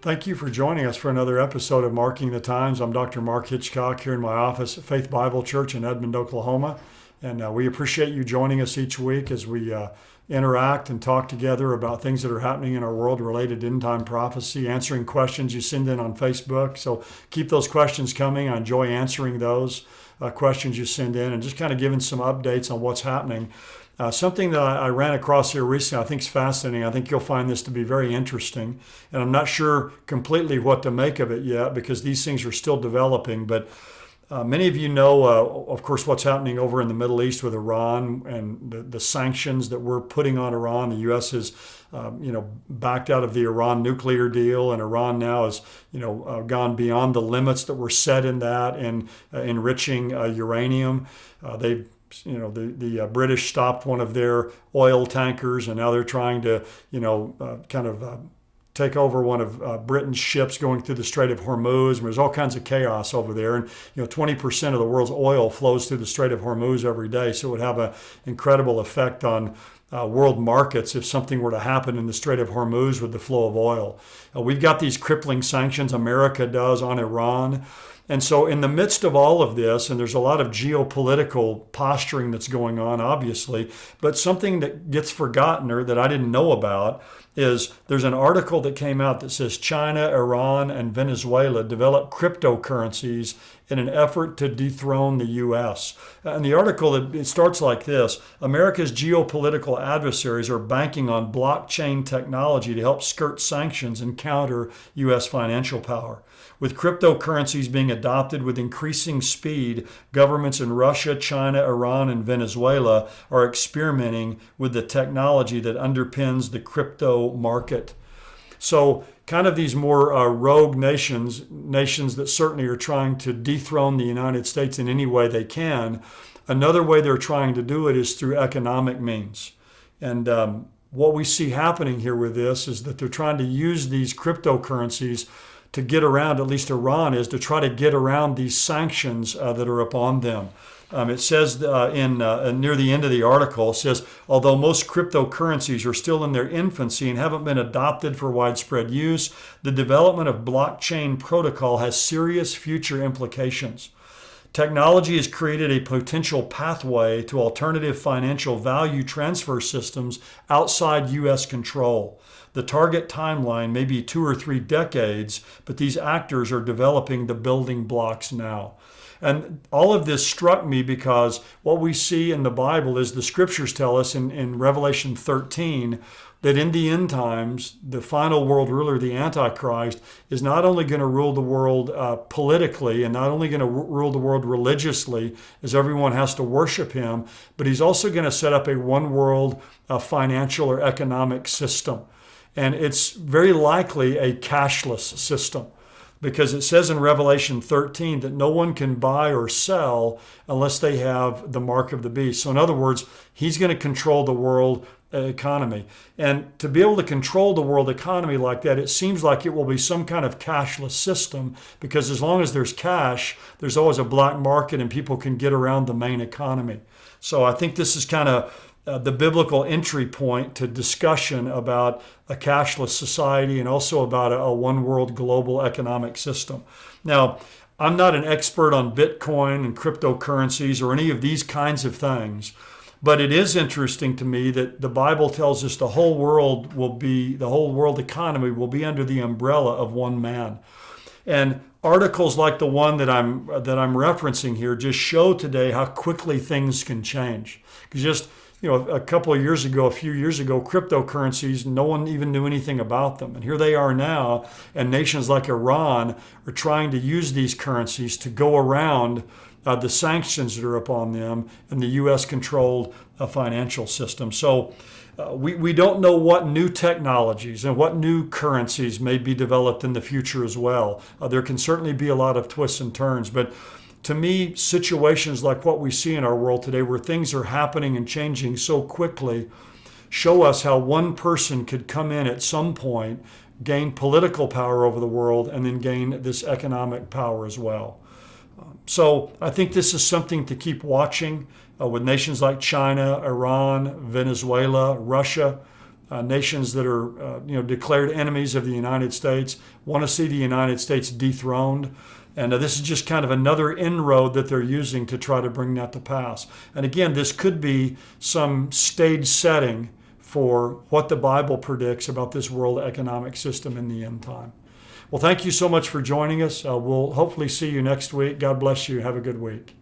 Thank you for joining us for another episode of Marking the Times. I'm Dr. Mark Hitchcock here in my office at Faith Bible Church in Edmond, Oklahoma. And we appreciate you joining us each week as we interact and talk together about things that are happening in our world related to end-time prophecy, answering questions you send in on Facebook. So keep those questions coming. I enjoy answering those questions you send in and just kind of giving some updates on what's happening. Something that I ran across here recently I think is fascinating. I think you'll find this to be very interesting. And I'm not sure completely what to make of it yet because these things are still developing. But many of you know, of course, what's happening over in the Middle East with Iran and the sanctions that we're putting on Iran. The U.S. has, backed out of the Iran nuclear deal, and Iran now has, gone beyond the limits that were set in that and enriching uranium. The British stopped one of their oil tankers, and now they're trying to, take over one of Britain's ships going through the Strait of Hormuz. And there's all kinds of chaos over there. And 20% of the world's oil flows through the Strait of Hormuz every day. So it would have an incredible effect on world markets if something were to happen in the Strait of Hormuz with the flow of oil. We've got these crippling sanctions America does on Iran. And so in the midst of all of this, and there's a lot of geopolitical posturing that's going on, obviously, but something that gets forgotten or that I didn't know about is there's an article that came out that says China, Iran, and Venezuela developed cryptocurrencies in an effort to dethrone the U.S. And the article, it starts like this: America's geopolitical adversaries are banking on blockchain technology to help skirt sanctions and counter U.S. financial power. With cryptocurrencies being adopted with increasing speed, governments in Russia, China, Iran, and Venezuela are experimenting with the technology that underpins the crypto market. So kind of these more rogue nations that certainly are trying to dethrone the United States in any way they can. Another way they're trying to do it is through economic means. And what we see happening here with this is that they're trying to use these cryptocurrencies to get around, at least Iran is, to try to get around these sanctions that are upon them. It says near the end of the article, it says, although most cryptocurrencies are still in their infancy and haven't been adopted for widespread use, the development of blockchain protocol has serious future implications. Technology has created a potential pathway to alternative financial value transfer systems outside U.S. control. The target timeline may be 2 or 3 decades, but these actors are developing the building blocks now. And all of this struck me because what we see in the Bible is the scriptures tell us in Revelation 13 that in the end times, the final world ruler, the Antichrist, is not only going to rule the world politically and not only going to rule the world religiously, as everyone has to worship him, but he's also going to set up a one world financial or economic system. And it's very likely a cashless system because it says in Revelation 13 that no one can buy or sell unless they have the mark of the beast. So in other words, he's going to control the world economy. And to be able to control the world economy like that, it seems like it will be some kind of cashless system because as long as there's cash, there's always a black market and people can get around the main economy. So I think this is kind of the biblical entry point to discussion about a cashless society and also about a one world global economic system. Now, I'm not an expert on Bitcoin and cryptocurrencies or any of these kinds of things, but it is interesting to me that the Bible tells us the whole world economy will be under the umbrella of one man. And articles like the one that I'm referencing here just show today how quickly things can change. Because just a few years ago, cryptocurrencies, no one even knew anything about them. And here they are now, and nations like Iran are trying to use these currencies to go around the sanctions that are upon them and the U.S.-controlled financial system. So we don't know what new technologies and what new currencies may be developed in the future as well. There can certainly be a lot of twists and turns, but to me, situations like what we see in our world today where things are happening and changing so quickly show us how one person could come in at some point, gain political power over the world, and then gain this economic power as well. So I think this is something to keep watching with nations like China, Iran, Venezuela, Russia, nations that are declared enemies of the United States, want to see the United States dethroned. And this is just kind of another inroad that they're using to try to bring that to pass. And again, this could be some stage setting for what the Bible predicts about this world economic system in the end time. Well, thank you so much for joining us. We'll hopefully see you next week. God bless you. Have a good week.